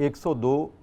102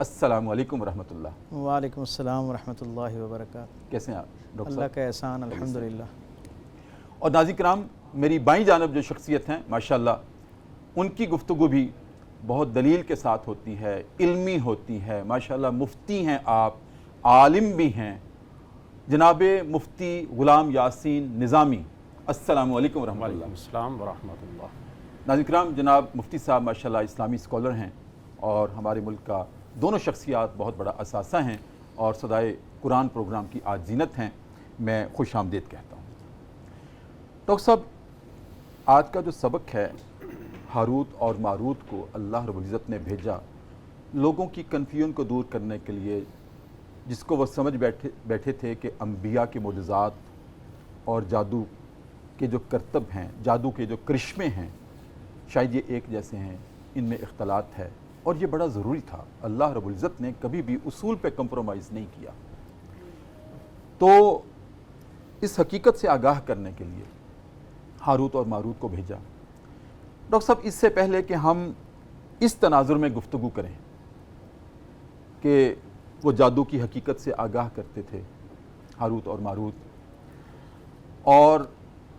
السلام علیکم ورحمۃ اللہ۔ وعلیکم السلام ورحمۃ اللہ وبرکاتہ۔ کیسے ہیں آپ ڈاکٹر اللہ صاحب؟ کا احسان الحمدللہ۔ اور ناظرین کرام، میری بائیں جانب جو شخصیت ہیں ماشاءاللہ، ان کی گفتگو بھی بہت دلیل کے ساتھ ہوتی ہے، علمی ہوتی ہے، ماشاءاللہ مفتی ہیں آپ، عالم بھی ہیں، جناب مفتی غلام یاسین نظامی۔ السلام علیکم ورحمۃ اللہ۔ وعلیکم السلام ورحمۃ اللہ۔ ناظرین کرام، جناب مفتی صاحب ماشاءاللہ اسلامی اسکالر ہیں اور ہمارے ملک کا دونوں شخصیات بہت بڑا اثاثہ ہیں اور صدائے قرآن پروگرام کی آج زینت ہیں۔ میں خوش آمدید کہتا ہوں۔ ڈاکٹر صاحب، آج کا جو سبق ہے، ہاروت اور ماروت کو اللہ رب العزت نے بھیجا لوگوں کی کنفیوژن کو دور کرنے کے لیے، جس کو وہ سمجھ بیٹھے تھے کہ انبیاء کے معجزات اور جادو کے جو کرتب ہیں، جادو کے جو کرشمے ہیں، شاید یہ ایک جیسے ہیں، ان میں اختلاط ہے اور یہ بڑا ضروری تھا۔ اللہ رب العزت نے کبھی بھی اصول پہ کمپرومائز نہیں کیا۔ تو اس حقیقت سے آگاہ کرنے کے لیے ہاروت اور ماروت کو بھیجا۔ ڈاکٹر صاحب، اس سے پہلے کہ ہم اس تناظر میں گفتگو کریں کہ وہ جادو کی حقیقت سے آگاہ کرتے تھے ہاروت اور ماروت، اور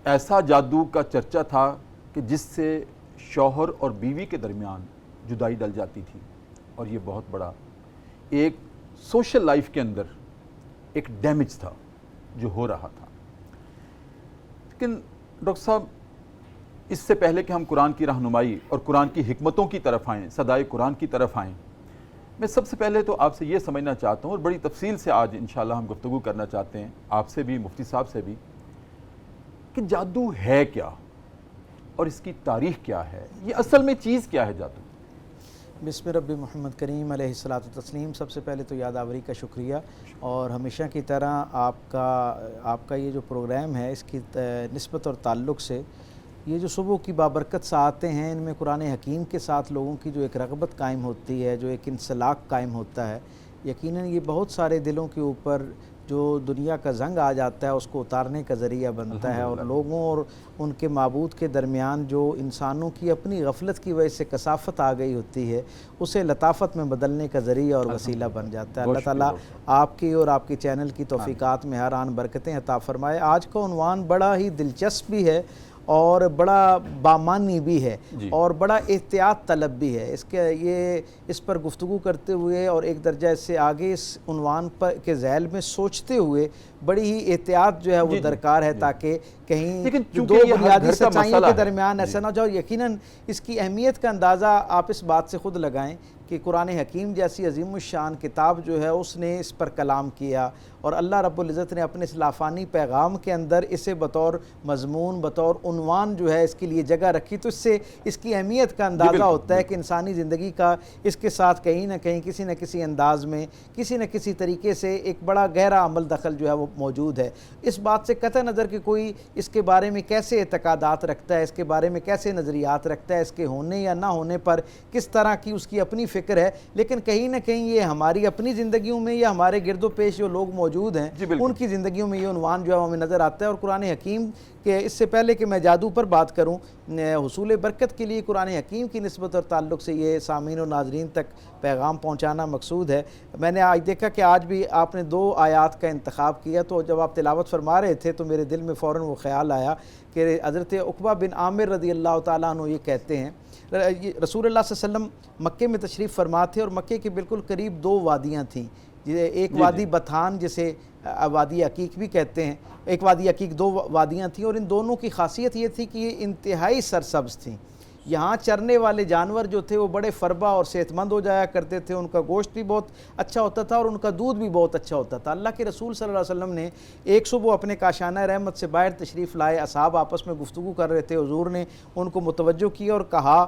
ایسا جادو کا چرچا تھا کہ جس سے شوہر اور بیوی کے درمیان جدائی ڈل جاتی تھی، اور یہ بہت بڑا ایک سوشل لائف کے اندر ایک ڈیمیج تھا جو ہو رہا تھا۔ لیکن ڈاکٹر صاحب، اس سے پہلے کہ ہم قرآن کی رہنمائی اور قرآن کی حکمتوں کی طرف آئیں، صدائے قرآن کی طرف آئیں، میں سب سے پہلے تو آپ سے یہ سمجھنا چاہتا ہوں، اور بڑی تفصیل سے آج انشاءاللہ ہم گفتگو کرنا چاہتے ہیں آپ سے بھی، مفتی صاحب سے بھی، کہ جادو ہے کیا اور اس کی تاریخ کیا ہے؟ یہ اصل میں چیز کیا ہے جادو؟ بسم رب محمد کریم علیہ الصلاۃ والتسلیم۔ سب سے پہلے تو یادآوری کا شکریہ، اور ہمیشہ کی طرح آپ کا یہ جو پروگرام ہے، اس کی نسبت اور تعلق سے یہ جو صبح کی بابرکت ساعتیں ہیں، ان میں قرآن حکیم کے ساتھ لوگوں کی جو ایک رغبت قائم ہوتی ہے، جو ایک انسلاک قائم ہوتا ہے، یقیناً یہ بہت سارے دلوں کے اوپر جو دنیا کا زنگ آ جاتا ہے اس کو اتارنے کا ذریعہ بنتا ہے، اور لوگوں اور ان کے معبود کے درمیان جو انسانوں کی اپنی غفلت کی وجہ سے کثافت آ گئی ہوتی ہے، اسے لطافت میں بدلنے کا ذریعہ اور وسیلہ بن جاتا ہے۔ اللہ تعالیٰ آپ کی اور آپ کے چینل کی توفیقات میں ہر آن برکتیں عطا فرمائے۔ آج کا عنوان بڑا ہی دلچسپ بھی ہے اور بڑا بامانی بھی ہے، اور بڑا احتیاط طلب بھی ہے۔ اس پر گفتگو کرتے ہوئے اور ایک درجہ اس سے آگے اس عنوان پر کے ذیل میں سوچتے ہوئے بڑی ہی احتیاط جو ہے وہ درکار ہے، تاکہ کہیں دو بنیادی سچائیوں کے درمیان ایسا نہ جاؤ۔ یقیناً اس کی اہمیت کا اندازہ آپ اس بات سے خود لگائیں کہ قرآن حکیم جیسی عظیم الشان کتاب جو ہے اس نے اس پر کلام کیا، اور اللہ رب العزت نے اپنے اس لافانی پیغام کے اندر اسے بطور مضمون، بطور عنوان جو ہے اس کے لیے جگہ رکھی، تو اس سے اس کی اہمیت کا اندازہ ہوتا ہے کہ انسانی زندگی کا اس کے ساتھ کہیں نہ کہیں کسی نہ کسی انداز میں کسی نہ کسی طریقے سے ایک بڑا گہرا عمل دخل جو ہے وہ موجود ہے۔ اس بات سے قطع نظر کہ کوئی اس کے بارے میں کیسے اعتقادات رکھتا ہے، اس کے بارے میں کیسے نظریات رکھتا ہے، اس کے ہونے یا نہ ہونے پر کس طرح کی اس کی اپنی فکر ہے، لیکن کہیں نہ کہیں یہ ہماری اپنی زندگیوں میں یا ہمارے گرد و پیش جو لوگ موجود ہیں ان کی زندگیوں میں یہ عنوان جو ہے ہمیں نظر آتا ہے۔ اور قرآن حکیم کہ اس سے پہلے کہ میں جادو پر بات کروں، حصول برکت کے لیے قرآن حکیم کی نسبت اور تعلق سے یہ سامعین و ناظرین تک پیغام پہنچانا مقصود ہے۔ میں نے آج دیکھا کہ آج بھی آپ نے 2 آیات کا انتخاب کیا، تو جب آپ تلاوت فرما رہے تھے تو میرے دل میں فوراً وہ خیال آیا کہ حضرت عقبہ بن عامر رضی اللہ تعالیٰ عنہ یہ کہتے ہیں، رسول اللہ صلی اللہ علیہ وسلم مکے میں تشریف فرما تھے، اور مکے کے بالکل قریب 2 وادیاں تھیں، ایک وادی بتھان جسے وادی عقیق بھی کہتے ہیں، ایک وادی عقیق، 2 وادیاں تھیں، اور ان دونوں کی خاصیت یہ تھی کہ یہ انتہائی سرسبز تھیں۔ یہاں چرنے والے جانور جو تھے وہ بڑے فربا اور صحت مند ہو جایا کرتے تھے، ان کا گوشت بھی بہت اچھا ہوتا تھا اور ان کا دودھ بھی بہت اچھا ہوتا تھا۔ اللہ کے رسول صلی اللہ علیہ وسلم نے ایک صبح اپنے کاشانہ رحمت سے باہر تشریف لائے، اصحاب آپس میں گفتگو کر رہے تھے، حضور نے ان کو متوجہ کیا اور کہا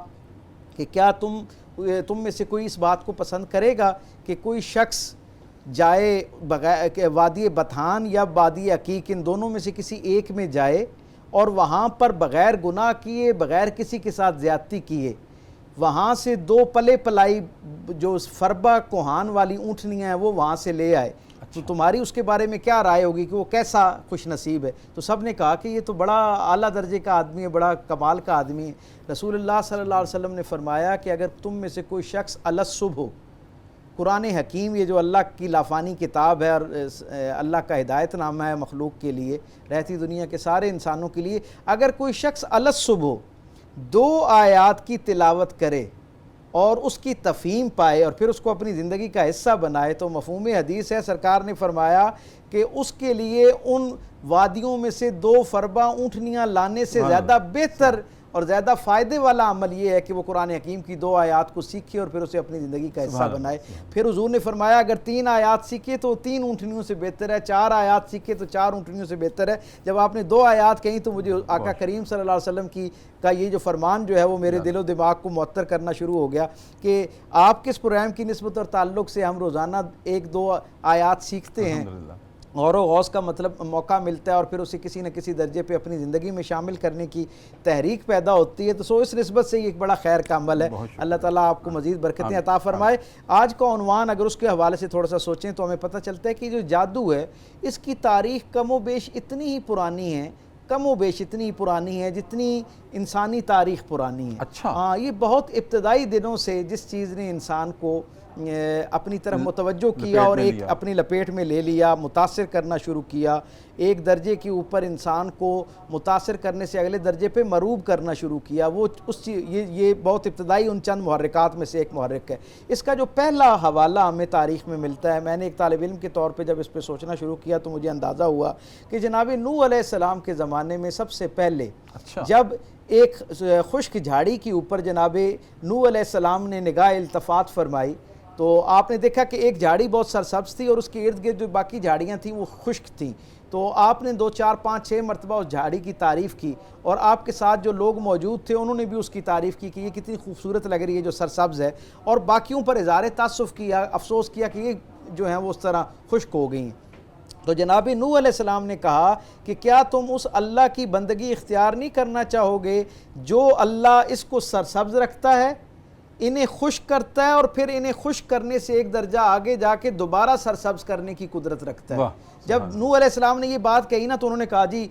کہ کیا تم میں سے کوئی اس بات کو پسند کرے گا کہ کوئی شخص جائے بغیر وادی بتھان یا وادی عقیق، ان دونوں میں سے کسی ایک میں جائے اور وہاں پر بغیر گناہ کیے، بغیر کسی کے ساتھ زیادتی کیے، وہاں سے 2 پلے پلائی جو فربا کوہان والی اونٹنیاں ہیں وہ وہاں سے لے آئے، تو تمہاری اس کے بارے میں کیا رائے ہوگی کہ وہ کیسا خوش نصیب ہے؟ تو سب نے کہا کہ یہ تو بڑا اعلیٰ درجے کا آدمی ہے، بڑا کمال کا آدمی ہے۔ رسول اللہ صلی اللہ علیہ وسلم نے فرمایا کہ اگر تم میں سے کوئی شخص الصبح قرآن حکیم یہ جو اللہ کی لافانی کتاب ہے اور اللہ کا ہدایت نامہ ہے مخلوق کے لیے، رہتی دنیا کے سارے انسانوں کے لیے، اگر کوئی شخص الصبح 2 آیات کی تلاوت کرے اور اس کی تفہیم پائے اور پھر اس کو اپنی زندگی کا حصہ بنائے تو مفہوم حدیث ہے، سرکار نے فرمایا کہ اس کے لیے ان وادیوں میں سے 2 فربہ اونٹنیاں لانے سے زیادہ بہتر اور زیادہ فائدے والا عمل یہ ہے کہ وہ قرآن حکیم کی 2 آیات کو سیکھے اور پھر اسے اپنی زندگی کا حصہ بنائے۔ پھر حضور نے فرمایا اگر 3 آیات سیکھے تو 3 اونٹنیوں سے بہتر ہے، 4 آیات سیکھے تو 4 اونٹنیوں سے بہتر ہے۔ جب آپ نے 2 آیات کہیں تو مجھے آقا کریم صلی اللہ علیہ وسلم کا یہ جو فرمان جو ہے وہ میرے دل و دماغ کو معطر کرنا شروع ہو گیا کہ آپ کس پروگرام کی نسبت اور تعلق سے ہم روزانہ 1-2 آیات سیکھتے ہیں اور غوث کا مطلب موقع ملتا ہے اور پھر اسے کسی نہ کسی درجے پہ اپنی زندگی میں شامل کرنے کی تحریک پیدا ہوتی ہے، تو اس نسبت سے یہ ایک بڑا خیر کا عمل ہے۔ اللہ تعالیٰ آپ کو مزید برکتیں عطا فرمائے۔ آج کا عنوان اگر اس کے حوالے سے تھوڑا سا سوچیں تو ہمیں پتہ چلتا ہے کہ جو جادو ہے اس کی تاریخ کم و بیش اتنی ہی پرانی ہے، اتنی ہی پرانی ہے جتنی انسانی تاریخ پرانی ہے۔ اچھا، یہ بہت ابتدائی دنوں سے جس چیز نے انسان کو اپنی طرف متوجہ کیا اور ایک اپنی لپیٹ میں لے لیا، متاثر کرنا شروع کیا، ایک درجے کے اوپر انسان کو متاثر کرنے سے اگلے درجے پہ مروب کرنا شروع کیا، وہ یہ بہت ابتدائی ان چند محرکات میں سے ایک محرک ہے۔ اس کا جو پہلا حوالہ ہمیں تاریخ میں ملتا ہے، میں نے ایک طالب علم کے طور پہ جب اس پہ سوچنا شروع کیا تو مجھے اندازہ ہوا کہ جناب نوح علیہ السلام کے زمانے میں سب سے پہلے جب ایک خشک جھاڑی کے اوپر جناب نوح علیہ السلام نے نگاہ التفات فرمائی تو آپ نے دیکھا کہ ایک جھاڑی بہت سرسبز تھی اور اس کے ارد گرد جو باقی جھاڑیاں تھیں وہ خشک تھیں، تو آپ نے 2 4 5 6 مرتبہ اس جھاڑی کی تعریف کی اور آپ کے ساتھ جو لوگ موجود تھے انہوں نے بھی اس کی تعریف کی کہ یہ کتنی خوبصورت لگ رہی ہے جو سرسبز ہے، اور باقیوں پر اظہار تاسف کیا، افسوس کیا کہ یہ جو ہیں وہ اس طرح خشک ہو گئی ہیں۔ تو جناب نوح علیہ السلام نے کہا کہ کیا تم اس اللہ کی بندگی اختیار نہیں کرنا چاہو گے جو اللہ اس کو سرسبز رکھتا ہے، انہیں خشک کرتا ہے اور پھر انہیں خشک کرنے سے ایک درجہ آگے جا کے دوبارہ سرسبز کرنے کی قدرت رکھتا ہے۔ جب نوح علیہ السلام نے یہ بات کہی نا تو انہوں نے کہا جی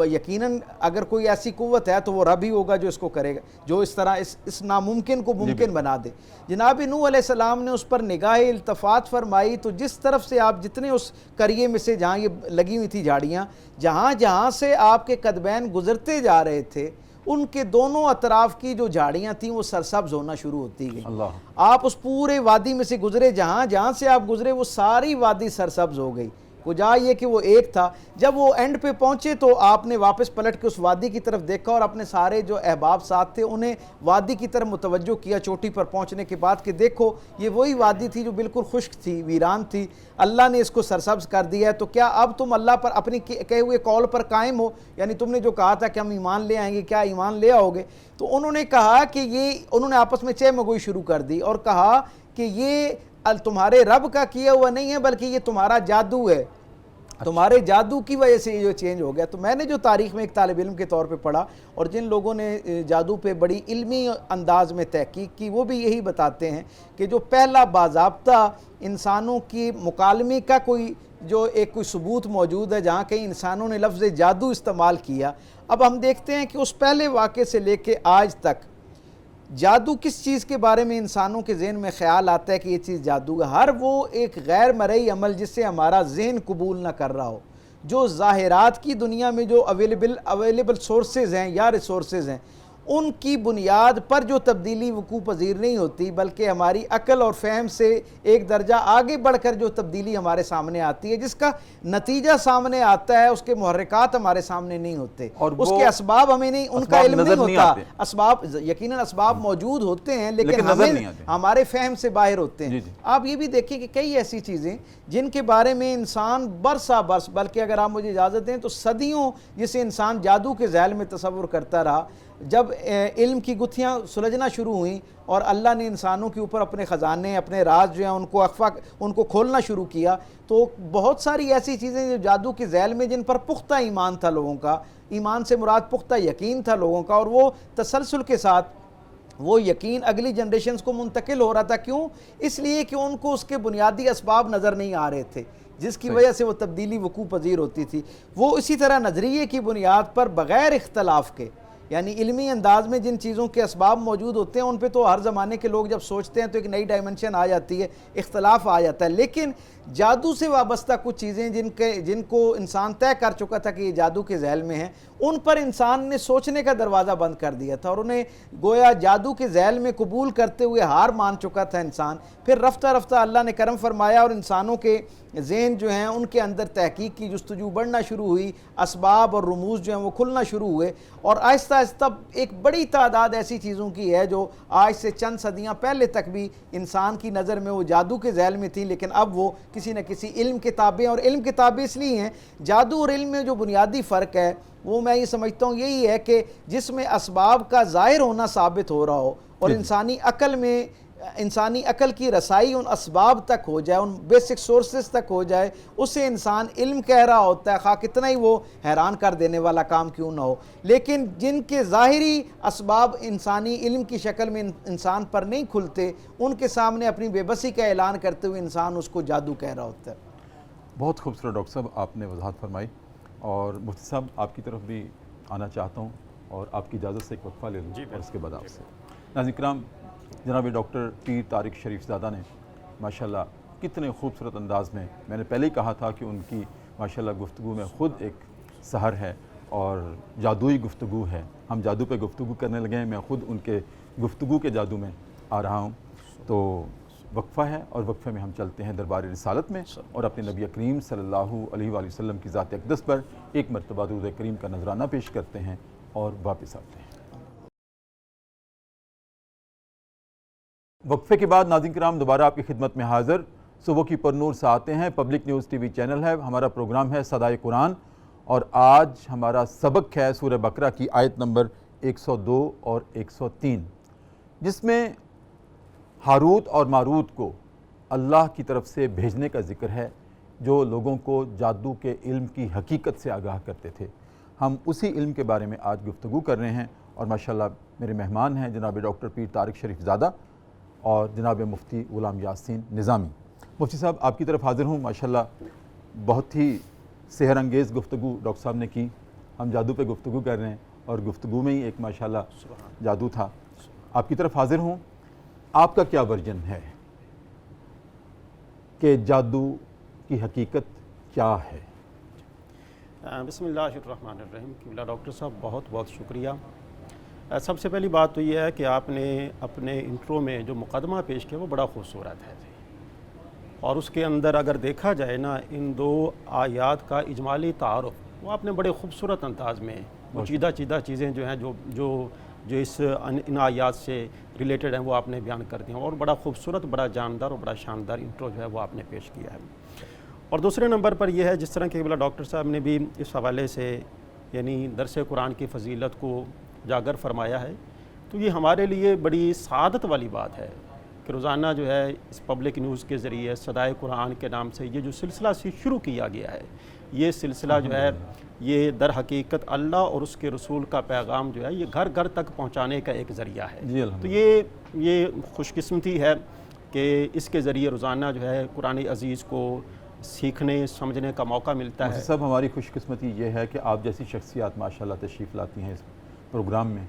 یقیناً اگر کوئی ایسی قوت ہے تو وہ رب ہی ہوگا جو اس کو کرے گا، جو اس طرح اس ناممکن کو ممکن بنا دے۔ جناب نوح علیہ السلام نے اس پر نگاہ التفات فرمائی تو جس طرف سے آپ جتنے اس قریے میں سے جہاں یہ لگی ہوئی تھی جھاڑیاں، جہاں سے آپ کے قدمین گزرتے جا رہے تھے ان کے دونوں اطراف کی جو جھاڑیاں تھیں وہ سرسبز ہونا شروع ہوتی گئیں۔ آپ اس پورے وادی میں سے گزرے، جہاں سے آپ گزرے وہ ساری وادی سرسبز ہو گئی، کجا یہ کہ وہ ایک تھا۔ جب وہ اینڈ پہ پہنچے تو آپ نے واپس پلٹ کے اس وادی کی طرف دیکھا اور اپنے سارے جو احباب ساتھ تھے انہیں وادی کی طرف متوجہ کیا چوٹی پر پہنچنے کے بعد کہ دیکھو یہ وہی وادی تھی جو بالکل خشک تھی، ویران تھی، اللہ نے اس کو سرسبز کر دیا ہے، تو کیا اب تم اللہ پر اپنی کہے ہوئے قول پر قائم ہو؟ یعنی تم نے جو کہا تھا کہ ہم ایمان لے آئیں گے، کیا ایمان لے آؤ گے؟ تو انہوں نے کہا کہ انہوں نے آپس میں چہ مگوئی شروع کر دی اور کہا کہ یہ تمہارے رب کا کیا ہوا نہیں ہے بلکہ یہ تمہارا جادو ہے، تمہارے جادو کی وجہ سے یہ جو چینج ہو گیا۔ تو میں نے جو تاریخ میں ایک طالب علم کے طور پہ پڑھا اور جن لوگوں نے جادو پہ بڑی علمی انداز میں تحقیق کی وہ بھی یہی بتاتے ہیں کہ جو پہلا باضابطہ انسانوں کی مکالمے کا کوئی ثبوت موجود ہے جہاں کہیں انسانوں نے لفظ جادو استعمال کیا۔ اب ہم دیکھتے ہیں کہ اس پہلے واقعے سے لے کے آج تک جادو کس چیز کے بارے میں انسانوں کے ذہن میں خیال آتا ہے کہ یہ چیز جادو ہے، ہر وہ ایک غیر مرئی عمل جس سے ہمارا ذہن قبول نہ کر رہا ہو، جو ظاہرات کی دنیا میں جو اویلیبل سورسز ہیں یا ریسورسز ہیں ان کی بنیاد پر جو تبدیلی وقوع پذیر نہیں ہوتی بلکہ ہماری عقل اور فہم سے ایک درجہ آگے بڑھ کر جو تبدیلی ہمارے سامنے آتی ہے، جس کا نتیجہ سامنے آتا ہے، اس کے محرکات ہمارے سامنے نہیں ہوتے، اس کے اسباب ہمیں نہیں، ان کا علم نہیں ہوتا۔ اسباب یقیناً اسباب موجود ہوتے ہیں لیکن ہمارے فہم سے باہر ہوتے ہیں۔ آپ یہ بھی دیکھیں کہ کئی ایسی چیزیں جن کے بارے میں انسان برسا برس، بلکہ اگر آپ مجھے اجازت دیں تو صدیوں جسے انسان جادو کے ذیل میں تصور کرتا رہا، جب علم کی گتھیاں سلجھنا شروع ہوئیں اور اللہ نے انسانوں کے اوپر اپنے خزانے، اپنے راز جو ہیں ان کو کھولنا شروع کیا، تو بہت ساری ایسی چیزیں جو جادو کے ذیل میں جن پر پختہ ایمان تھا لوگوں کا، ایمان سے مراد پختہ یقین تھا لوگوں کا، اور وہ تسلسل کے ساتھ وہ یقین اگلی جنریشنز کو منتقل ہو رہا تھا۔ کیوں؟ اس لیے کہ ان کو اس کے بنیادی اسباب نظر نہیں آ رہے تھے جس کی وجہ سے وہ تبدیلی وقوع پذیر ہوتی تھی۔ وہ اسی طرح نظریے کی بنیاد پر بغیر اختلاف کے یعنی علمی انداز میں جن چیزوں کے اسباب موجود ہوتے ہیں ان پہ تو ہر زمانے کے لوگ جب سوچتے ہیں تو ایک نئی ڈائمنشن آ جاتی ہے، اختلاف آ جاتا ہے، لیکن جادو سے وابستہ کچھ چیزیں جن کو انسان طے کر چکا تھا کہ یہ جادو کے ذیل میں ہیں، ان پر انسان نے سوچنے کا دروازہ بند کر دیا تھا اور انہیں گویا جادو کے ذیل میں قبول کرتے ہوئے ہار مان چکا تھا انسان۔ پھر رفتہ رفتہ اللہ نے کرم فرمایا اور انسانوں کے ذہن جو ہیں ان کے اندر تحقیق کی جستجو بڑھنا شروع ہوئی، اسباب اور رموز جو ہیں وہ کھلنا شروع ہوئے، اور آہستہ آہستہ ایک بڑی تعداد ایسی چیزوں کی ہے جو آج سے چند صدیاں پہلے تک بھی انسان کی نظر میں وہ جادو کے ذیل میں تھیں، لیکن اب وہ کسی نہ کسی علم کتابیں، اور علم کتابیں اس لیے ہیں، جادو اور علم میں جو بنیادی فرق ہے وہ میں یہ سمجھتا ہوں یہی ہے کہ جس میں اسباب کا ظاہر ہونا ثابت ہو رہا ہو اور انسانی عقل کی رسائی ان اسباب تک ہو جائے، ان بیسک سورسز تک ہو جائے، اسے انسان علم کہہ رہا ہوتا ہے، خواہ کتنا ہی وہ حیران کر دینے والا کام کیوں نہ ہو۔ لیکن جن کے ظاہری اسباب انسانی علم کی شکل میں انسان پر نہیں کھلتے، ان کے سامنے اپنی بے بسی کا اعلان کرتے ہوئے انسان اس کو جادو کہہ رہا ہوتا ہے۔ بہت خوبصورت ڈاکٹر صاحب آپ نے وضاحت فرمائی، اور مفتی صاحب آپ کی طرف بھی آنا چاہتا ہوں اور آپ کی اجازت سے ایک وقفہ لے لوں اور اس کے بعد آپ سے۔ ناظرین کرام، جناب ڈاکٹر پیر طارق شریف زادہ نے ماشاءاللہ کتنے خوبصورت انداز میں نے پہلے ہی کہا تھا کہ ان کی ماشاءاللہ گفتگو میں خود ایک سحر ہے اور جادوئی گفتگو ہے۔ ہم جادو پہ گفتگو کرنے لگے ہیں، میں خود ان کے گفتگو کے جادو میں آ رہا ہوں۔ تو وقفہ ہے اور وقفے میں ہم چلتے ہیں دربار رسالت میں اور اپنے نبی کریم صلی اللہ علیہ وآلہ وسلم کی ذات اقدس پر ایک مرتبہ درود کریم کا نذرانہ پیش کرتے ہیں اور واپس آتے ہیں۔ وقفے کے بعد ناظرین کرام دوبارہ آپ کی خدمت میں حاضر صبح کی پرنور سے آتے ہیں۔ Public news T V channel ہے، ہمارا پروگرام ہے صدائے قرآن، اور آج ہمارا سبق ہے سورہ بقرہ کی آیت نمبر 102 اور 103، جس میں ہاروت اور ماروت کو اللہ کی طرف سے بھیجنے کا ذکر ہے، جو لوگوں کو جادو کے علم کی حقیقت سے آگاہ کرتے تھے۔ ہم اسی علم کے بارے میں آج گفتگو کر رہے ہیں، اور ماشاءاللہ میرے مہمان ہیں جناب ڈاکٹر پیر طارق شریف زادہ اور جناب مفتی غلام یاسین نظامی۔ مفتی صاحب آپ کی طرف حاضر ہوں۔ ماشاءاللہ بہت ہی سحر انگیز گفتگو ڈاکٹر صاحب نے کی، ہم جادو پہ گفتگو کر رہے ہیں اور گفتگو میں ہی ایک ماشاءاللہ جادو تھا۔ آپ کی طرف حاضر ہوں، آپ کا کیا ورژن ہے کہ جادو کی حقیقت کیا ہے؟ بسم اللہ الرحمن الرحیم۔ قبلہ ڈاکٹر صاحب بہت بہت شکریہ۔ سب سے پہلی بات تو یہ ہے کہ آپ نے اپنے انٹرو میں جو مقدمہ پیش کیا وہ بڑا خوبصورت ہے، اور اس کے اندر اگر دیکھا جائے نا ان دو آیات کا اجمالی تعارف وہ آپ نے بڑے خوبصورت انداز میں چیدہ چیزیں جو ہیں جو ان آیات سے ریلیٹڈ ہیں وہ آپ نے بیان کر دی ہیں، اور بڑا خوبصورت، بڑا جاندار اور بڑا شاندار انٹرو جو ہے وہ آپ نے پیش کیا ہے۔ اور دوسرے نمبر پر یہ ہے جس طرح کہ ڈاکٹر صاحب نے بھی اس حوالے سے یعنی درس قرآن کی فضیلت کو اجاگر فرمایا ہے، تو یہ ہمارے لیے بڑی سعادت والی بات ہے کہ روزانہ جو ہے اس پبلک نیوز کے ذریعے صدائے قرآن کے نام سے یہ جو سلسلہ شروع کیا گیا ہے، یہ سلسلہ جو ہے یہ در حقیقت اللہ اور اس کے رسول کا پیغام جو ہے یہ گھر گھر تک پہنچانے کا ایک ذریعہ ہے۔ تو یہ خوش قسمتی ہے کہ اس کے ذریعے روزانہ جو ہے قرآن عزیز کو سیکھنے سمجھنے کا موقع ملتا ہے۔ سب ہماری خوش قسمتی یہ ہے کہ آپ جیسی شخصیات ماشاءاللہ تشریف لاتی ہیں اس پروگرام میں،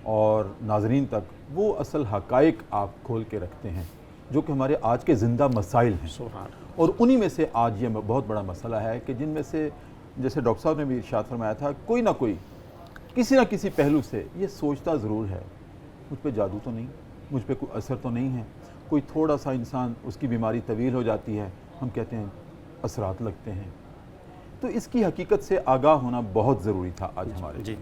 اور ناظرین تک وہ اصل حقائق آپ کھول کے رکھتے ہیں جو کہ ہمارے آج کے زندہ مسائل ہیں۔ سبحان۔ اور انہی میں سے آج یہ بہت بڑا مسئلہ ہے کہ جن میں سے جیسے ڈاکٹر صاحب نے بھی ارشاد فرمایا تھا، کوئی نہ کوئی کسی نہ کسی پہلو سے یہ سوچتا ضرور ہے مجھ پہ جادو تو نہیں، مجھ پہ کوئی اثر تو نہیں ہے۔ کوئی تھوڑا سا انسان اس کی بیماری طویل ہو جاتی ہے، ہم کہتے ہیں اثرات لگتے ہیں۔ تو اس کی حقیقت سے آگاہ ہونا بہت ضروری تھا آج ہمارے۔ جی،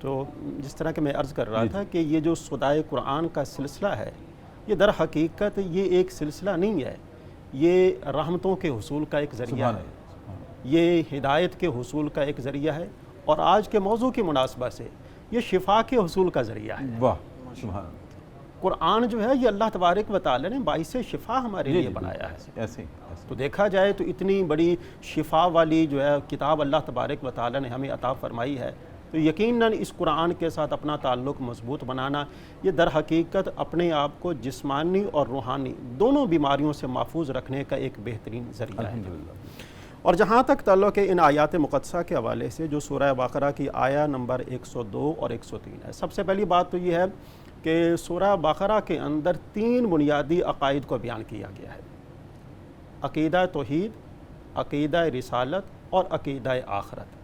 تو جس طرح کہ میں عرض کر رہا تھا کہ یہ جو صدائے قرآن کا سلسلہ ہے یہ در حقیقت یہ ایک سلسلہ نہیں ہے، یہ رحمتوں کے حصول کا ایک ذریعہ ہے، یہ ہدایت کے حصول کا ایک ذریعہ ہے، اور آج کے موضوع کی مناسبت سے یہ شفا کے حصول کا ذریعہ ہے۔ واہ سبحان اللہ۔ قرآن جو ہے یہ اللہ تبارک و تعالی نے باعث شفا ہمارے لیے بنایا ہے۔ ایسے تو دیکھا جائے تو اتنی بڑی شفا والی جو ہے کتاب اللہ تبارک و تعالی نے ہمیں عطا فرمائی ہے، تو یقیناً اس قرآن کے ساتھ اپنا تعلق مضبوط بنانا یہ در حقیقت اپنے آپ کو جسمانی اور روحانی دونوں بیماریوں سے محفوظ رکھنے کا ایک بہترین ذریعہ ہے۔ اور جہاں تک تعلق ہے ان آیات مقدسہ کے حوالے سے جو سورہ بقرہ کی آیہ نمبر 102 اور 103 ہے، سب سے پہلی بات تو یہ ہے کہ سورہ بقرہ کے اندر 3 بنیادی عقائد کو بیان کیا گیا ہے: عقیدہ توحید، عقیدہ رسالت اور عقیدہ آخرت۔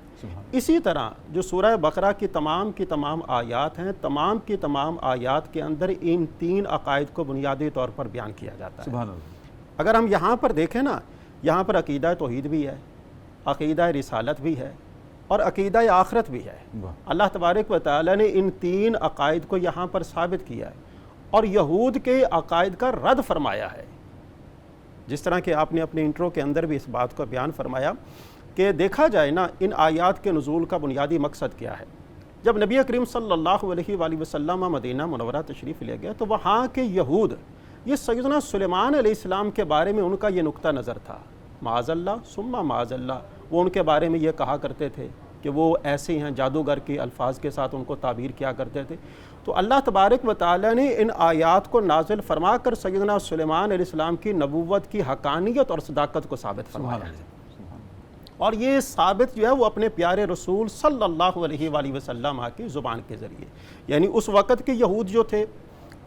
اسی طرح جو سورہ بقرہ کی تمام آیات ہیں، تمام کی تمام آیات کے اندر ان 3 عقائد کو بنیادی طور پر بیان کیا جاتا ہے۔ سبحان اللہ۔ اگر ہم یہاں پر دیکھیں نا، یہاں پر عقیدہ توحید بھی ہے، عقیدہ رسالت بھی ہے اور عقیدہ آخرت بھی ہے۔ اللہ تبارک و تعالیٰ نے ان 3 عقائد کو یہاں پر ثابت کیا ہے اور یہود کے عقائد کا رد فرمایا ہے۔ جس طرح کہ آپ نے اپنے انٹرو کے اندر بھی اس بات کو بیان فرمایا کہ دیکھا جائے نا، ان آیات کے نزول کا بنیادی مقصد کیا ہے۔ جب نبی کریم صلی اللہ علیہ وآلہ وسلم مدینہ منورہ تشریف لے گئے تو وہاں کے یہود، یہ سیدنا سلیمان علیہ السلام کے بارے میں ان کا یہ نقطہ نظر تھا، معاذ اللہ ثم معاذ اللہ، وہ ان کے بارے میں یہ کہا کرتے تھے کہ وہ ایسے ہیں، جادوگر کے الفاظ کے ساتھ ان کو تعبیر کیا کرتے تھے۔ تو اللہ تبارک و تعالیٰ نے ان آیات کو نازل فرما کر سیدنا سلیمان علیہ السلام کی نبوت کی حقانیت اور صداقت کو ثابت فرمایا ہے، اور یہ ثابت جو ہے وہ اپنے پیارے رسول صلی اللہ علیہ وآلہ وسلم کی زبان کے ذریعے، یعنی اس وقت کے یہود جو تھے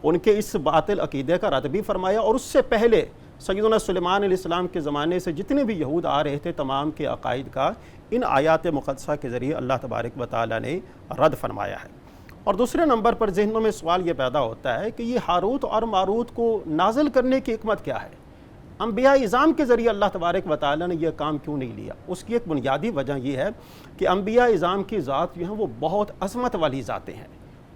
ان کے اس باطل عقیدے کا رد بھی فرمایا، اور اس سے پہلے سیدنا سلیمان علیہ السلام کے زمانے سے جتنے بھی یہود آ رہے تھے تمام کے عقائد کا ان آیات مقدسہ کے ذریعے اللہ تبارک و تعالیٰ نے رد فرمایا ہے۔ اور دوسرے نمبر پر ذہنوں میں سوال یہ پیدا ہوتا ہے کہ یہ ہاروت اور ماروت کو نازل کرنے کی حکمت کیا ہے؟ انبیاء اعظام کے ذریعے اللہ تبارک و تعالیٰ نے یہ کام کیوں نہیں لیا؟ اس کی ایک بنیادی وجہ یہ ہے کہ انبیاء اعظام کی ذات جو ہیں وہ بہت عظمت والی ذاتیں ہیں،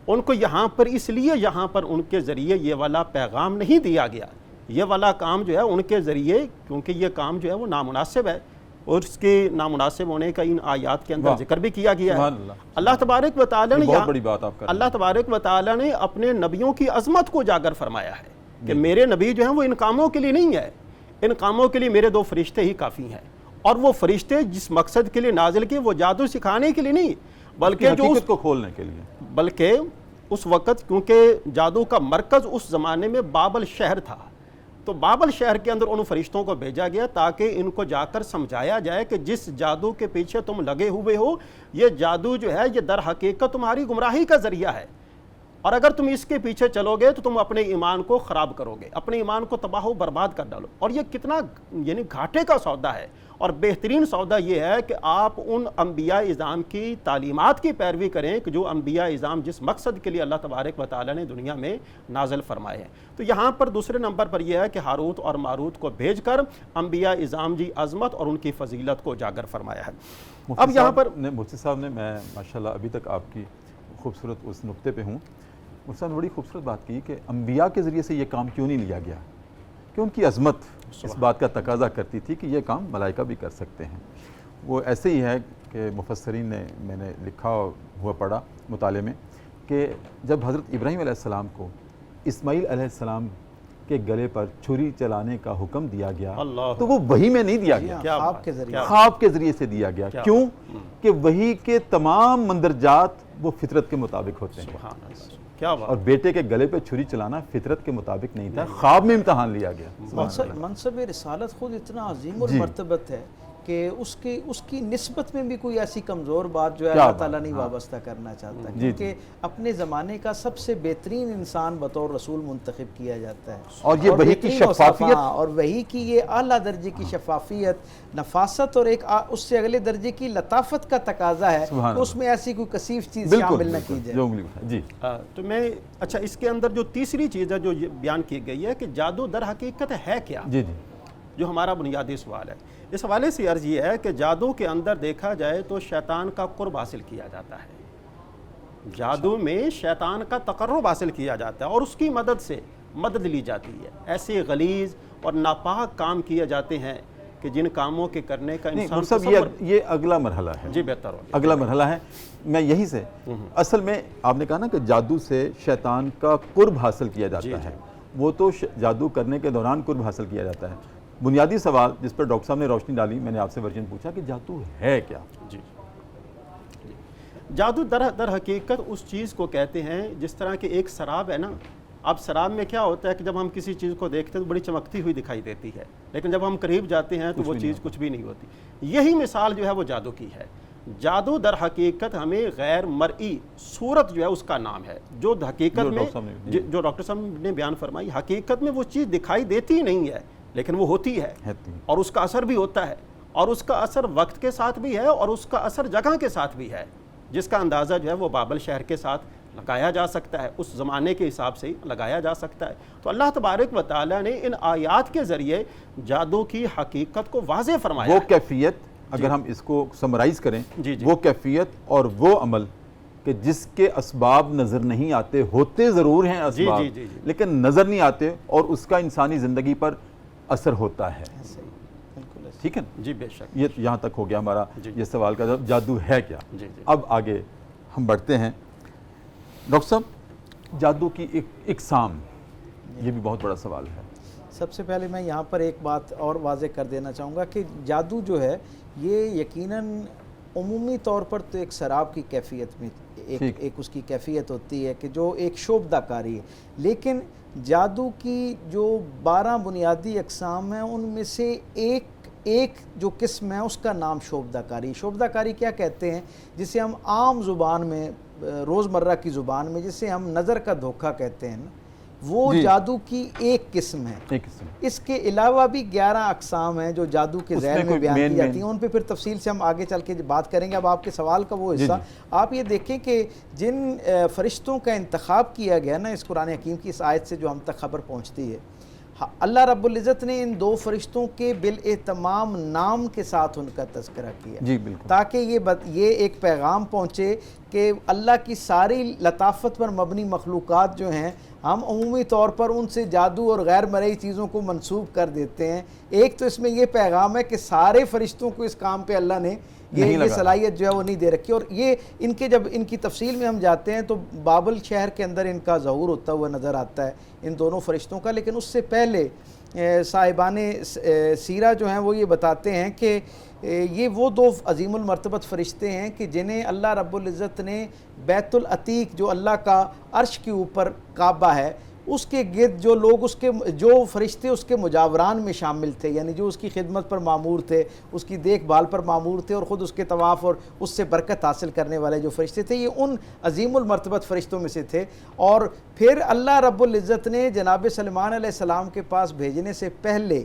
ان کو یہاں پر اس لیے یہاں پر ان کے ذریعے یہ والا پیغام نہیں دیا گیا، یہ والا کام جو ہے ان کے ذریعے، کیونکہ یہ کام جو ہے وہ نامناسب ہے، اور اس کے نامناسب ہونے کا ان آیات کے اندر ذکر بھی کیا گیا ہے۔ اللہ تبارک و تعالیٰ نے بہت بڑی بات آپ کر رہے ہیں۔ اللہ تبارک و تعالیٰ نے اپنے نبیوں کی عظمت کو اجاگر فرمایا ہے کہ میرے نبی جو ہیں وہ ان کاموں کے لیے نہیں ہے، ان کاموں کے لیے میرے 2 فرشتے ہی کافی ہیں، اور وہ فرشتے جس مقصد کے لیے نازل کیے وہ جادو سکھانے کے لیے نہیں، بلکہ جو حقیقت کو کھولنے کے لیے، بلکہ اس وقت کیونکہ جادو کا مرکز اس زمانے میں بابل شہر تھا، تو بابل شہر کے اندر ان فرشتوں کو بھیجا گیا تاکہ ان کو جا کر سمجھایا جائے کہ جس جادو کے پیچھے تم لگے ہوئے ہو، یہ جادو جو ہے یہ در حقیقت تمہاری گمراہی کا ذریعہ ہے، اور اگر تم اس کے پیچھے چلو گے تو تم اپنے ایمان کو خراب کرو گے، اپنے ایمان کو تباہ و برباد کر ڈالو۔ اور یہ کتنا یعنی گھاٹے کا سودا ہے، اور بہترین سودا یہ ہے کہ آپ ان انبیاء اعظام کی تعلیمات کی پیروی کریں کہ جو انبیاء اعظام جس مقصد کے لیے اللہ تبارک و تعالیٰ نے دنیا میں نازل فرمائے ہیں۔ تو یہاں پر دوسرے نمبر پر یہ ہے کہ ہاروت اور ماروت کو بھیج کر انبیاء اعظام جی عظمت اور ان کی فضیلت کو اجاگر فرمایا ہے۔ اب یہاں پر مفتی صاحب نے، میں ماشاءاللہ ابھی تک آپ کی خوبصورت اس نقطے پہ ہوں، مفتی صاحب نے بڑی خوبصورت بات کی کہ انبیاء کے ذریعے سے یہ کام کیوں نہیں لیا گیا، کہ ان کی عظمت اس بات کا تقاضا کرتی تھی کہ یہ کام ملائکہ بھی کر سکتے ہیں۔ وہ ایسے ہی ہے کہ مفسرین نے، میں نے لکھا ہوا پڑھا مطالعے میں، کہ جب حضرت ابراہیم علیہ السلام کو اسماعیل علیہ السلام کے گلے پر چھری چلانے کا حکم دیا گیا تو وہ وحی میں نہیں دیا گیا، خواب کے ذریعے سے دیا گیا۔ کیوں؟ کہ وحی کے تمام مندرجات وہ فطرت کے مطابق ہوتے ہیں، اور بیٹے کے گلے پہ چھری چلانا فطرت کے مطابق نہیں تھا، خواب میں امتحان لیا گیا۔ منصب رسالت خود اتنا عظیم اور مرتبت ہے کہ اس کی نسبت میں بھی کوئی ایسی کمزور بات جو ہے اللہ تعالیٰ نہیں وابستہ کرنا چاہتا، کیونکہ اپنے زمانے کا سب سے بہترین انسان بطور رسول منتخب کیا جاتا ہے، اور یہ وحی کی شفافیت، اور وحی کی یہ اعلیٰ درجے کی شفافیت، نفاست اور ایک اس سے اگلے درجے کی لطافت کا تقاضا ہے کہ اس میں ایسی کوئی کثیف چیز شامل نہ کی جائے۔ جی تو میں اچھا اس کے اندر جو تیسری چیز ہے جو بیان کی گئی ہے کہ جادو در حقیقت ہے کیا، جی جی، جو ہمارا بنیادی سوال ہے، اس حوالے سے عرض یہ ہے کہ جادو کے اندر دیکھا جائے تو شیطان کا قرب حاصل کیا جاتا ہے، جادو میں شیطان کا تقرب حاصل کیا جاتا ہے اور اس کی مدد سے مدد لی جاتی ہے، ایسے غلیظ اور ناپاک کام کیے جاتے ہیں کہ جن کاموں کے کرنے کا انسان صاحب یہ اگلا مرحلہ ہے، جی بہتر ہوگا، اگلا مرحلہ ہے۔ میں یہی سے اصل میں آپ نے کہا نا کہ جادو سے شیطان کا قرب حاصل کیا جاتا ہے، وہ تو جادو کرنے کے دوران قرب حاصل کیا جاتا ہے۔ بنیادی سوال جس پر ڈاکٹر صاحب نے روشنی ڈالی، میں نے آپ سے ورژن پوچھا کہ جادو ہے کیا؟ جی جادو در حقیقت اس چیز کو کہتے ہیں جس طرح کہ ایک سراب ہے نا، اب شراب میں کیا ہوتا ہے کہ جب ہم کسی چیز کو دیکھتے ہیں تو بڑی چمکتی ہوئی دکھائی دیتی ہے، لیکن جب ہم قریب جاتے ہیں تو وہ چیز کچھ بھی نہیں ہوتی۔ یہی مثال جو ہے وہ جادو کی ہے۔ جادو در حقیقت ہمیں غیر مرئی صورت جو ہے اس کا نام ہے، جو حقیقت میں جو ڈاکٹر صاحب نے بیان فرمائی، حقیقت میں وہ چیز دکھائی دیتی نہیں ہے لیکن وہ ہوتی ہے، اور اس کا اثر بھی ہوتا ہے، اور اس کا اثر وقت کے ساتھ بھی ہے اور اس کا اثر جگہ کے ساتھ بھی ہے، جس کا اندازہ جو ہے وہ بابل شہر کے ساتھ لگایا جا سکتا ہے، اس زمانے کے حساب سے ہی لگایا جا سکتا ہے۔ تو اللہ تبارک و تعالیٰ نے ان آیات کے ذریعے جادو کی حقیقت کو واضح فرمایا وہ ہے۔ کیفیت، اگر ہم اس کو سمرائز کریں، وہ کیفیت اور وہ عمل کہ جس کے اسباب نظر نہیں آتے، ہوتے ضرور ہیں اسباب لیکن نظر نہیں آتے، اور اس کا انسانی زندگی پر اثر ہوتا ہے۔ ٹھیک ہے جی بے شک، یہ یہاں تک ہو گیا ہمارا یہ سوال کا جادو ہے کیا۔ اب آگے ہم بڑھتے ہیں ڈاکٹر صاحب، جادو کی اقسام، یہ بھی بہت بڑا سوال ہے۔ سب سے پہلے میں یہاں پر ایک بات اور واضح کر دینا چاہوں گا کہ جادو جو ہے یہ یقیناً عمومی طور پر تو ایک شراب کی کیفیت میں ایک اس کی کیفیت ہوتی ہے کہ جو ایک شعبدہ کاری ہے، لیکن جادو کی جو 12 بنیادی اقسام ہیں ان میں سے ایک جو قسم ہے اس کا نام شعبدہ کاری۔ شعبدہ کاری کیا کہتے ہیں؟ جسے ہم عام زبان میں، روزمرہ کی زبان میں جسے ہم نظر کا دھوکہ کہتے ہیں نا، وہ جادو کی ایک قسم ہے۔ اس کے علاوہ بھی 11 اقسام ہیں جو جادو کے ذیل میں بیان کی جاتی ہیں، ان پہ پھر تفصیل سے ہم آگے چل کے بات کریں گے۔ اب آپ کے سوال کا وہ حصہ، آپ یہ دیکھیں کہ جن فرشتوں کا انتخاب کیا گیا نا اس قرآن حکیم کی اس آیت سے جو ہم تک خبر پہنچتی ہے، اللہ رب العزت نے ان 2 فرشتوں کے بالاہتمام نام کے ساتھ ان کا تذکرہ کیا، تاکہ یہ ایک پیغام پہنچے کہ اللہ کی ساری لطافت پر مبنی مخلوقات جو ہیں ہم عمومی طور پر ان سے جادو اور غیر مرئی چیزوں کو منسوب کر دیتے ہیں۔ ایک تو اس میں یہ پیغام ہے کہ سارے فرشتوں کو اس کام پہ اللہ نے یہ صلاحیت جو ہے وہ نہیں دے رکھی، اور یہ ان کے جب ان کی تفصیل میں ہم جاتے ہیں تو بابل شہر کے اندر ان کا ظہور ہوتا ہوا نظر آتا ہے ان دونوں فرشتوں کا۔ لیکن اس سے پہلے صاحبان سیرہ جو ہیں وہ یہ بتاتے ہیں کہ یہ وہ 2 عظیم المرتبت فرشتے ہیں کہ جنہیں اللہ رب العزت نے بیت العتیق جو اللہ کا عرش کے اوپر کعبہ ہے اس کے گرد جو لوگ جو فرشتے اس کے مجاوران میں شامل تھے، یعنی جو اس کی خدمت پر مامور تھے، اس کی دیکھ بھال پر مامور تھے اور خود اس کے طواف اور اس سے برکت حاصل کرنے والے جو فرشتے تھے، یہ ان عظیم المرتبت فرشتوں میں سے تھے۔ اور پھر اللہ رب العزت نے جناب سلیمان علیہ السلام کے پاس بھیجنے سے پہلے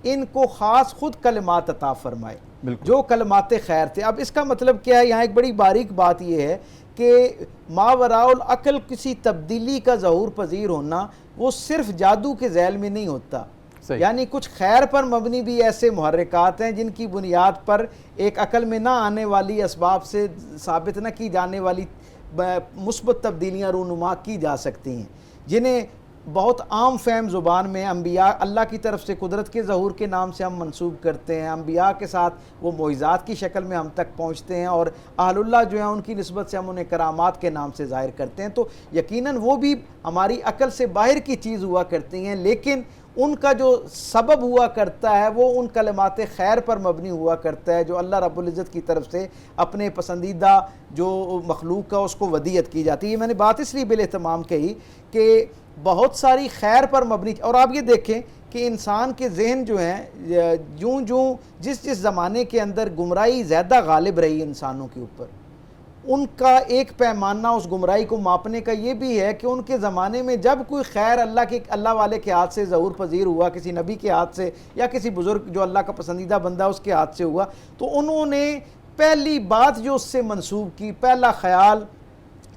ان کو خاص خود کلمات عطا فرمائے جو کلمات خیر تھے۔ اب اس کا مطلب کیا ہے؟ یہاں ایک بڑی باریک بات یہ ہے کہ ماوراء العقل کسی تبدیلی کا ظہور پذیر ہونا وہ صرف جادو کے ذیل میں نہیں ہوتا، یعنی کچھ خیر پر مبنی بھی ایسے محرکات ہیں جن کی بنیاد پر ایک عقل میں نہ آنے والی اسباب سے ثابت نہ کی جانے والی مثبت تبدیلیاں رونما کی جا سکتی ہیں، جنہیں بہت عام فہم زبان میں انبیاء اللہ کی طرف سے قدرت کے ظہور کے نام سے ہم منسوب کرتے ہیں، انبیاء کے ساتھ وہ معجزات کی شکل میں ہم تک پہنچتے ہیں، اور اہل اللہ جو ہیں ان کی نسبت سے ہم انہیں کرامات کے نام سے ظاہر کرتے ہیں۔ تو یقیناً وہ بھی ہماری عقل سے باہر کی چیز ہوا کرتی ہیں، لیکن ان کا جو سبب ہوا کرتا ہے وہ ان کلمات خیر پر مبنی ہوا کرتا ہے جو اللہ رب العزت کی طرف سے اپنے پسندیدہ جو مخلوق کا اس کو ودیت کی جاتی ہے۔ میں نے بات اس لیے بالاہتمام کہی کہ بہت ساری خیر پر مبنی، اور آپ یہ دیکھیں کہ انسان کے ذہن جو ہیں جس زمانے کے اندر گمراہی زیادہ غالب رہی انسانوں کے اوپر، ان کا ایک پیمانہ اس گمراہی کو ماپنے کا یہ بھی ہے کہ ان کے زمانے میں جب کوئی خیر اللہ والے کے ہاتھ سے ظہور پذیر ہوا، کسی نبی کے ہاتھ سے یا کسی بزرگ جو اللہ کا پسندیدہ بندہ اس کے ہاتھ سے ہوا، تو انہوں نے پہلی بات جو اس سے منسوب کی، پہلا خیال،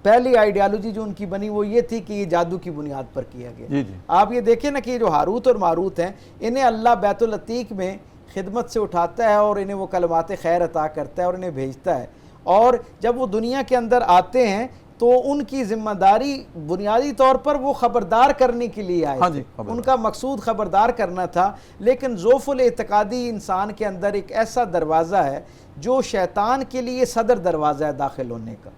پہلی آئیڈیالوجی جو ان کی بنی وہ یہ تھی کہ یہ جادو کی بنیاد پر کیا گیا۔ آپ یہ دیکھیں نا کہ جو ہاروت اور ماروت ہیں انہیں اللہ بیت العتیق میں خدمت سے اٹھاتا ہے اور انہیں وہ کلمات خیر عطا کرتا ہے اور انہیں بھیجتا ہے، اور جب وہ دنیا کے اندر آتے ہیں تو ان کی ذمہ داری بنیادی طور پر وہ خبردار کرنے کے لیے آئے تھے، ان کا مقصود خبردار کرنا تھا، لیکن ذوف الاعتقادی انسان کے اندر ایک ایسا دروازہ ہے جو شیطان کے لیے صدر دروازہ ہے داخل ہونے کا۔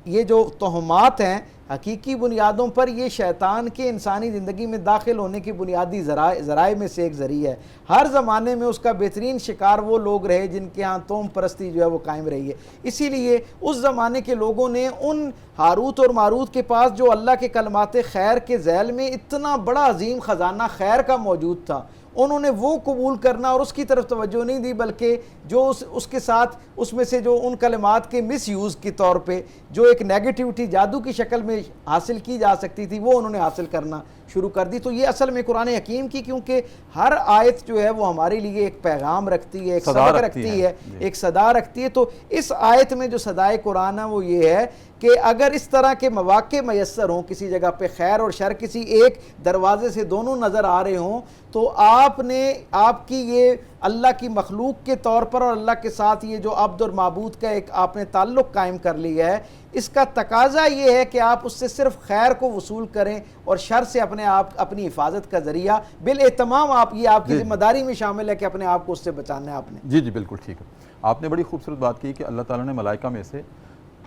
یہ جو توہمات ہیں حقیقی بنیادوں پر یہ شیطان کے انسانی زندگی میں داخل ہونے کی بنیادی ذرائع میں سے ایک ذریعہ ہے. ہر زمانے میں اس کا بہترین شکار وہ لوگ رہے جن کے ہاں توم پرستی جو ہے وہ قائم رہی ہے. اسی لیے اس زمانے کے لوگوں نے ان ہاروت اور ماروت کے پاس جو اللہ کے کلمات خیر کے ذیل میں اتنا بڑا عظیم خزانہ خیر کا موجود تھا، انہوں نے وہ قبول کرنا اور اس کی طرف توجہ نہیں دی، بلکہ جو اس کے ساتھ اس میں سے جو ان کلمات کے مس یوز کے طور پہ جو ایک نیگیٹیوٹی جادو کی شکل میں حاصل کی جا سکتی تھی وہ انہوں نے حاصل کرنا شروع کر دی. تو یہ اصل میں قرآن حکیم کی، کیونکہ ہر آیت جو ہے وہ ہمارے لیے ایک پیغام رکھتی ہے، ایک سبق رکھتی ہے، ایک صدا رکھتی ہے. تو اس آیت میں جو صدائے قرآن ہے وہ یہ ہے کہ اگر اس طرح کے مواقع میسر ہوں، کسی جگہ پہ خیر اور شر کسی ایک دروازے سے دونوں نظر آ رہے ہوں، تو آپ کی یہ اللہ کی مخلوق کے طور پر اور اللہ کے ساتھ یہ جو عبد اور معبود کا ایک آپ نے تعلق قائم کر لیا ہے، اس کا تقاضا یہ ہے کہ آپ اس سے صرف خیر کو وصول کریں اور شر سے اپنی حفاظت کا ذریعہ بالاہتمام یہ آپ کی ذمہ داری میں شامل ہے کہ اپنے آپ کو اس سے بچانا ہے آپ نے. جی بالکل ٹھیک ہے. آپ نے بڑی خوبصورت بات کی کہ اللہ تعالیٰ نے ملائکہ میں سے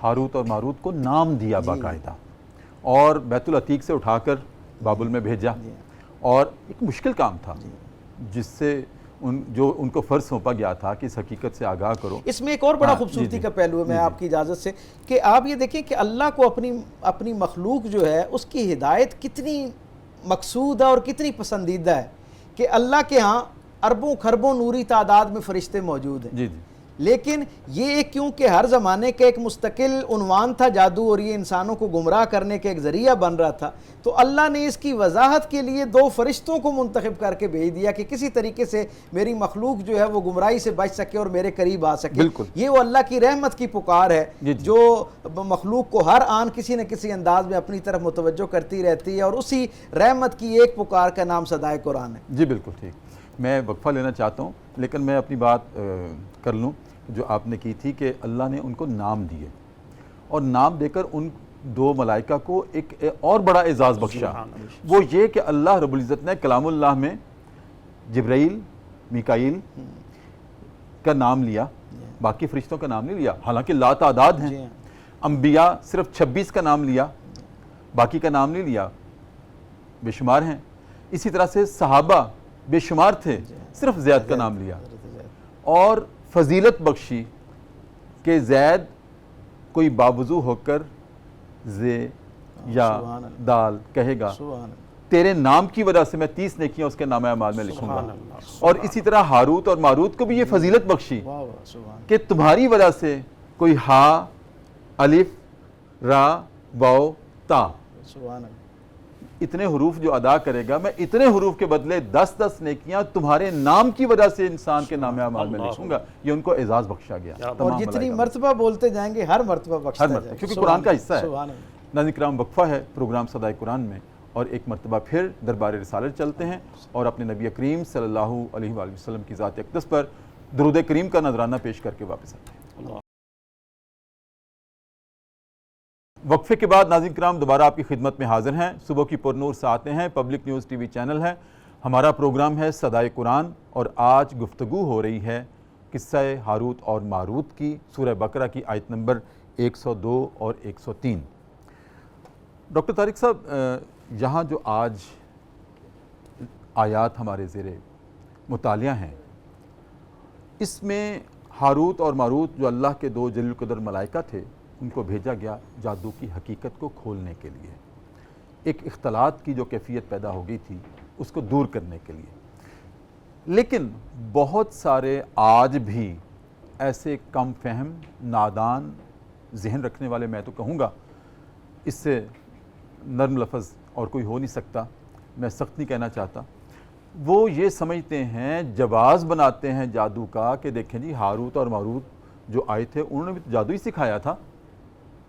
ہاروت اور ماروت کو نام دیا باقاعدہ، اور بیت العتیق سے اٹھا کر بابل میں بھیجا، اور ایک مشکل کام تھا جس سے ان کو فرض سونپا گیا تھا کہ اس حقیقت سے آگاہ کرو. اس میں ایک اور بڑا خوبصورتی کا پہلو ہے، میں آپ کی اجازت سے، کہ آپ یہ دیکھیں کہ اللہ کو اپنی مخلوق جو ہے اس کی ہدایت کتنی مقصود ہے اور کتنی پسندیدہ ہے کہ اللہ کے ہاں اربوں خربوں نوری تعداد میں فرشتے موجود ہیں. لیکن یہ کیونکہ ہر زمانے کا ایک مستقل عنوان تھا جادو، اور یہ انسانوں کو گمراہ کرنے کا ایک ذریعہ بن رہا تھا، تو اللہ نے اس کی وضاحت کے لیے 2 فرشتوں کو منتخب کر کے بھیج دیا کہ کسی طریقے سے میری مخلوق جو ہے وہ گمراہی سے بچ سکے اور میرے قریب آ سکے. یہ وہ اللہ کی رحمت کی پکار ہے جو مخلوق کو ہر آن کسی نہ کسی انداز میں اپنی طرف متوجہ کرتی رہتی ہے، اور اسی رحمت کی ایک پکار کا نام صدائے قرآن ہے. جی بالکل ٹھیک. میں وقفہ لینا چاہتا ہوں، لیکن میں اپنی بات کر لوں جو آپ نے کی تھی کہ اللہ نے ان کو نام دیے، اور نام دے کر ان 2 ملائکہ کو ایک اور بڑا اعزاز بخشا. وہ یہ کہ اللہ رب العزت نے کلام اللہ میں جبرائیل، میکائیل کا نام لیا، باقی فرشتوں کا نام نہیں لیا، حالانکہ لا تعداد ہیں. انبیاء صرف 26 کا نام لیا، باقی کا نام نہیں لیا، بے شمار ہیں. اسی طرح سے صحابہ بے شمار تھے، صرف زید کا نام لیا. اور فضیلت بخشی کہ زید کوئی باوضو ہو کر زے یا دال کہے گا، تیرے نام کی وجہ سے میں 30 نیکیاں اس کے نام اعمال میں لکھوں گا. اور اسی طرح ہاروت اور ماروت کو بھی یہ فضیلت بخشی کہ تمہاری وجہ سے کوئی ہا، الف، را، واو، تا، اتنے حروف جو ادا کرے گا، میں اتنے حروف کے بدلے 10 نیکیاں تمہارے نام کی وجہ سے انسان کے نام اعمال میں لکھوں گا. یہ ان کو اعزاز بخشا گیا. اور جتنی مرتبہ بولتے جائیں گے ہر مرتبہ بخشتا جائے گا، کیونکہ قرآن کا حصہ ہے. ناظرین کرام، وقفہ ہے پروگرام صدائے قرآن میں، اور ایک مرتبہ پھر دربار رسالت چلتے ہیں اور اپنے نبی کریم صلی اللہ علیہ وآلہ وسلم کی ذات اقدس پر درود کریم کا نذرانہ پیش کر کے واپس آتے ہیں. وقفے کے بعد ناظرین کرام دوبارہ آپ کی خدمت میں حاضر ہیں. صبح کی پرنور ساعتیں ہیں، public news T V channel ہے، ہمارا پروگرام ہے صدائے قرآن، اور آج گفتگو ہو رہی ہے قصہ ہاروت اور ماروت کی، سورہ بقرہ کی آیت نمبر 102 اور 103. ڈاکٹر طارق صاحب، یہاں جو آج آیات ہمارے زیر مطالعہ ہیں، اس میں ہاروت اور ماروت جو اللہ کے 2 جلیل القدر ملائکہ تھے، ان کو بھیجا گیا جادو کی حقیقت کو کھولنے کے لیے، ایک اختلاط کی جو کیفیت پیدا ہو گئی تھی اس کو دور کرنے کے لیے. لیکن بہت سارے آج بھی ایسے کم فہم، نادان ذہن رکھنے والے، میں تو کہوں گا اس سے نرم لفظ اور کوئی ہو نہیں سکتا، میں سخت نہیں کہنا چاہتا، وہ یہ سمجھتے ہیں، جواز بناتے ہیں جادو کا کہ دیکھیں جی ہاروت اور ماروت جو آئے تھے انہوں نے بھی جادو ہی سکھایا تھا،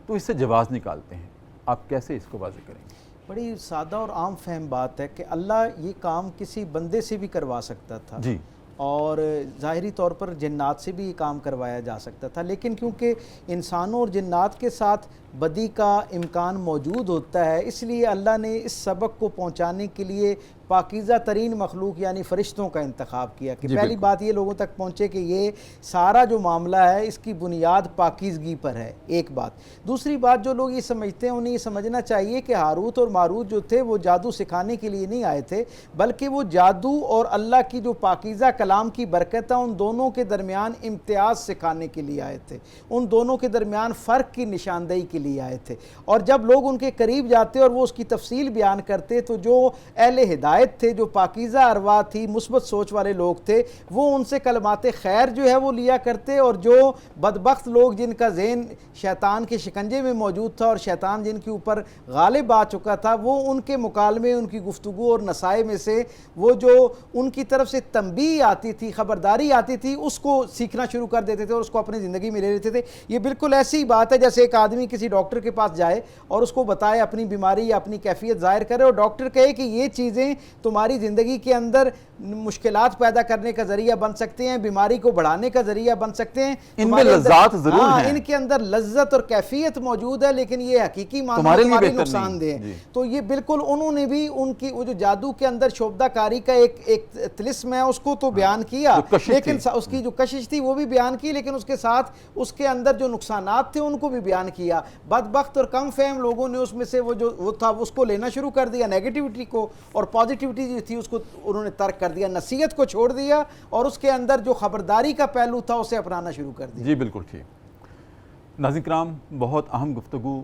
تو اس سے جواز نکالتے ہیں. آپ کیسے اس کو واضح کریں گے؟ بڑی سادہ اور عام فہم بات ہے کہ اللہ یہ کام کسی بندے سے بھی کروا سکتا تھا، جی، اور ظاہری طور پر جنات سے بھی یہ کام کروایا جا سکتا تھا، لیکن کیونکہ انسانوں اور جنات کے ساتھ بدی کا امکان موجود ہوتا ہے، اس لیے اللہ نے اس سبق کو پہنچانے کے لیے پاکیزہ ترین مخلوق یعنی فرشتوں کا انتخاب کیا کہ پہلی بات یہ لوگوں تک پہنچے کہ یہ سارا جو معاملہ ہے اس کی بنیاد پاکیزگی پر ہے، ایک بات۔ دوسری بات، جو لوگ یہ سمجھتے ہیں انہیں یہ سمجھنا چاہیے کہ ہاروت اور ماروت جو تھے وہ جادو سکھانے کے لیے نہیں آئے تھے، بلکہ وہ جادو اور اللہ کی جو پاکیزہ کلام کی برکت ہے ان دونوں کے درمیان امتیاز سکھانے کے لیے آئے تھے، ان دونوں کے درمیان فرق کی نشاندہی کے لیے آئے تھے۔ اور جب لوگ ان کے قریب جاتے اور وہ اس کی تفصیل بیان کرتے تو جو اہل ہدایت تھے، جو پاکیزہ ارواح تھی، مثبت سوچ والے لوگ تھے، وہ ان سے کلمات خیر جو ہے وہ لیا کرتے، اور جو بدبخت لوگ جن کا ذہن شیطان کے شکنجے میں موجود تھا اور شیطان جن کے اوپر غالب آ چکا تھا، وہ ان کے مکالمے، ان کی گفتگو اور نصائح میں سے وہ جو ان کی طرف سے تنبیہ آتی تھی، خبرداری آتی تھی، اس کو سیکھنا شروع کر دیتے تھے اور اس کو اپنی زندگی میں لے لیتے تھے۔ یہ بالکل ایسی بات ہے جیسے ایک آدمی کسی ڈاکٹر کے پاس جائے اور اس کو بتائے اپنی بیماری یا اپنی کیفیت ظاہر کرے، اور ڈاکٹر کہے کہ یہ چیزیں تمہاری زندگی کے اندر مشکلات پیدا کرنے کا ذریعہ بن سکتے ہیں، بیماری کو بڑھانے کا ذریعہ بن سکتے ہیں، ان میں لذات ضرور ہیں، ان کے اندر لذت اور کیفیت موجود ہے، لیکن یہ حقیقی معنی تمہارے نقصان دہ ہے۔ تو یہ بالکل انہوں نے بھی ان کی وہ جو جادو کے اندر شعبدہ کاری کا ایک طلسم ہے اس کو تو بیان کیا، لیکن اس کی جو کشش تھی وہ بھی بیان کی، لیکن اس کے ساتھ اس کے اندر جو نقصانات تھے ان کو بھی بیان کیا۔ بدبخت اور کم فہم لوگوں نے اس میں سے وہ تھا اس کو لینا شروع کر دیا، نیگیٹیوٹی کو، اور پازیٹیوٹی جو تھی اس کو انہوں نے ترک کر دیا، نصیحت کو چھوڑ دیا اور اس کے اندر جو خبرداری کا پہلو تھا اسے اپنانا شروع کر دیا۔ جی بالکل ٹھیک۔ ناظرین کرام، بہت اہم گفتگو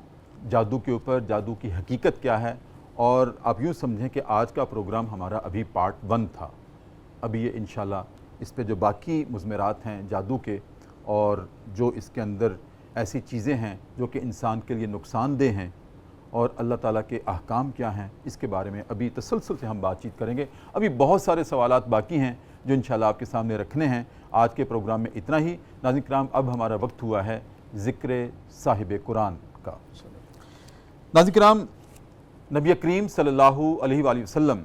جادو کے اوپر، جادو کی حقیقت کیا ہے، اور آپ یوں سمجھیں کہ آج کا پروگرام ہمارا ابھی پارٹ 1 تھا۔ ابھی یہ انشاءاللہ اس پہ جو باقی مضمرات ہیں جادو کے، اور جو اس کے اندر ایسی چیزیں ہیں جو کہ انسان کے لیے نقصان دہ ہیں، اور اللہ تعالیٰ کے احکام کیا ہیں، اس کے بارے میں ابھی تسلسل سے ہم بات چیت کریں گے۔ ابھی بہت سارے سوالات باقی ہیں جو انشاءاللہ آپ کے سامنے رکھنے ہیں۔ آج کے پروگرام میں اتنا ہی۔ ناظرین کرام، اب ہمارا وقت ہوا ہے ذکر صاحب قرآن کا۔ ناظرین کرام، نبی کریم صلی اللہ علیہ وآلہ وسلم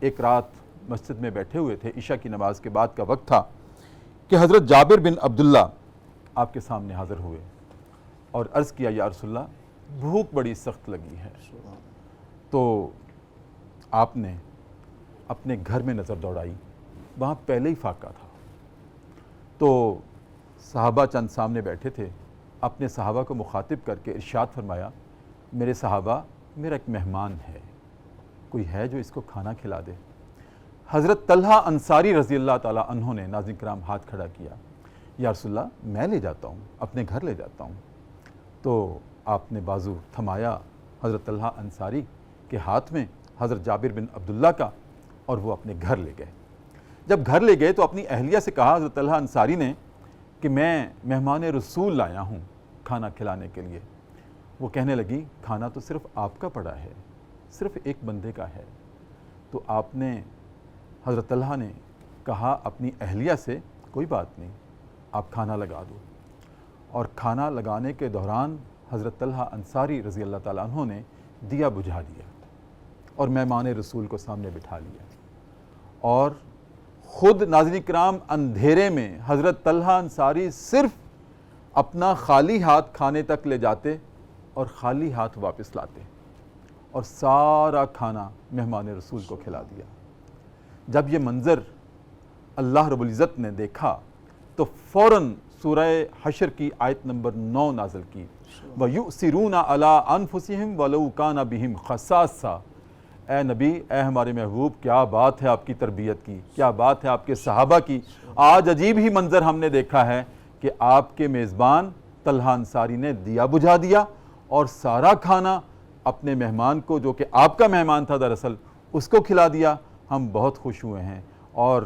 ایک رات مسجد میں بیٹھے ہوئے تھے، عشاء کی نماز کے بعد کا وقت تھا کہ حضرت جابر بن عبداللہ آپ کے سامنے حاضر ہوئے اور عرض کیا، یا رسول اللہ، بھوک بڑی سخت لگی ہے۔ تو آپ نے اپنے گھر میں نظر دوڑائی، وہاں پہلے ہی فاقہ تھا۔ تو صحابہ چند سامنے بیٹھے تھے، اپنے صحابہ کو مخاطب کر کے ارشاد فرمایا، میرے صحابہ، میرا ایک مہمان ہے، کوئی ہے جو اس کو کھانا کھلا دے؟ حضرت طلحہ انصاری رضی اللہ تعالیٰ عنہ نے ناظرین کرام ہاتھ کھڑا کیا، یا رسول اللہ، میں لے جاتا ہوں، اپنے گھر لے جاتا ہوں۔ تو آپ نے بازو تھمایا حضرت طلحہ انصاری کے ہاتھ میں، حضرت جابر بن عبداللہ کا، اور وہ اپنے گھر لے گئے۔ جب گھر لے گئے تو اپنی اہلیہ سے کہا حضرت طلحہ انصاری نے کہ میں مہمان رسول لایا ہوں کھانا کھلانے کے لیے۔ وہ کہنے لگی، کھانا تو صرف آپ کا پڑا ہے، صرف ایک بندے کا ہے۔ تو آپ نے حضرت طلحہ نے کہا اپنی اہلیہ سے، کوئی بات نہیں، آپ کھانا لگا دو۔ اور کھانا لگانے کے دوران حضرت طلحہ انصاری رضی اللہ تعالیٰ عنہ نے دیا بجھا دیا اور مہمان رسول کو سامنے بٹھا لیا، اور خود ناظرین کرام اندھیرے میں حضرت طلحہ انصاری صرف اپنا خالی ہاتھ کھانے تک لے جاتے اور خالی ہاتھ واپس لاتے، اور سارا کھانا مہمان رسول کو کھلا دیا۔ جب یہ منظر اللہ رب العزت نے دیکھا تو فوراً سورہ حشر کی آیت نمبر 9 نازل کی، وَيُؤْثِرُونَ عَلَىٰ أَنفُسِهِمْ وَلَوْ كَانَ بِهِمْ خَصَاصَةٌ۔ اے نبی، اے ہمارے محبوب، کیا بات ہے آپ کی تربیت کی، کیا بات ہے آپ کے صحابہ کی۔ آج عجیب ہی منظر ہم نے دیکھا ہے کہ آپ کے میزبان طلحہ انصاری نے دیا بجھا دیا اور سارا کھانا اپنے مہمان کو، جو کہ آپ کا مہمان تھا دراصل، اس کو کھلا دیا۔ ہم بہت خوش ہوئے ہیں، اور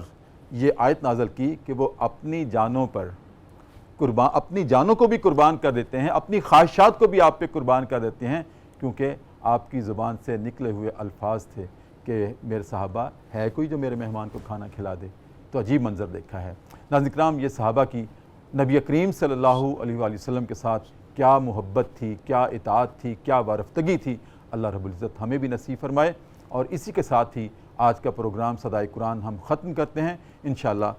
یہ آیت نازل کی کہ وہ اپنی جانوں پر اپنی جانوں کو بھی قربان کر دیتے ہیں، اپنی خواہشات کو بھی آپ پہ قربان کر دیتے ہیں، کیونکہ آپ کی زبان سے نکلے ہوئے الفاظ تھے کہ میرے صحابہ، ہے کوئی جو میرے مہمان کو کھانا کھلا دے۔ تو عجیب منظر دیکھا ہے۔ ناظرین کرام، یہ صحابہ کی نبی کریم صلی اللہ علیہ وآلہ وسلم کے ساتھ کیا محبت تھی، کیا اطاعت تھی، کیا وارفتگی تھی، اللہ رب العزت ہمیں بھی نصیب فرمائے۔ اور اسی کے ساتھ ہی آج کا پروگرام صدائے قرآن ہم ختم کرتے ہیں۔ انشاءاللہ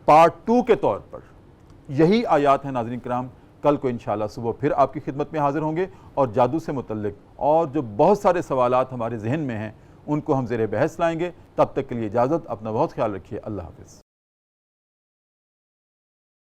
پارٹ 2 کے طور پر یہی آیات ہیں ناظرین کرام کل کو انشاءاللہ صبح پھر آپ کی خدمت میں حاضر ہوں گے اور جادو سے متعلق اور جو بہت سارے سوالات ہمارے ذہن میں ہیں ان کو ہم زیر بحث لائیں گے۔ تب تک کے لیے اجازت، اپنا بہت خیال رکھیے، اللہ حافظ۔